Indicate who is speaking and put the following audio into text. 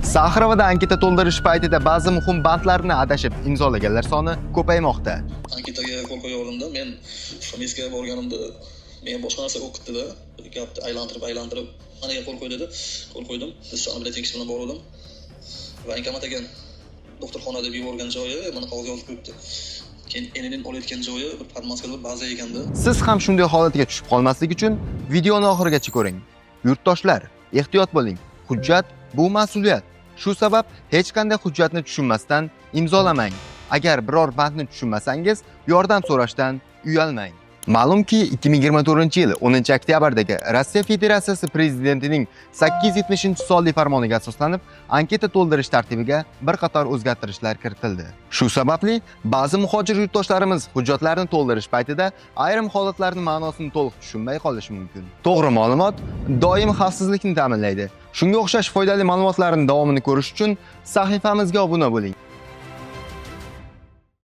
Speaker 1: Saxarovada anketa to'ldirish paytida ba'zi muhim bandlarni adashib imzolaganlar soni ko'paymoqda.
Speaker 2: Anketaga qo'l qo'yganimda men komissiyaga borganimda men boshqa narsa o'qitdi-da, gapni aylantirib managa qo'l qo'y dedi. Qo'l qo'ydim. Biz soni bilan tekshirish bilan bordim. Bankomat ekan doktorxona deb yuborgan joyi mana qog'oz yozib qo'yibdi. Keyin enining olayotgan joyi bir podmaskada bir baza ekanda.
Speaker 1: Siz ham shunday holatga tushib qolmaslik uchun videoni oxirigacha ko'ring. Yurtdoshlar, ehtiyot bo'ling. Hujjat bu mas'uliyat. Shu sabab hech qanday hujjatni tushunmasdan imzolamang. Agar biror bandni tushunmasangiz, yordam so'rashdan uyalmang. Ma'lumki, 2024-yil 10-oktyabrdagi Rossiya Federatsiyasi prezidentining 870-sonli farmoniga asoslanib, anketa to'ldirish tartibiga bir qator o'zgartirishlar kiritildi. Shu sababli ba'zi muhojir yurtdoshlarimiz hujjatlarni to'ldirish paytida ayrim holatlarning ma'nosini to'liq tushunmay qolishi mumkin. To'g'ri ma'lumot doim xavfsizlikni ta'minlaydi. Shunga o'xshash foydali ma'lumotlarning davomini ko'rish uchun sahifamizga obuna bo'ling.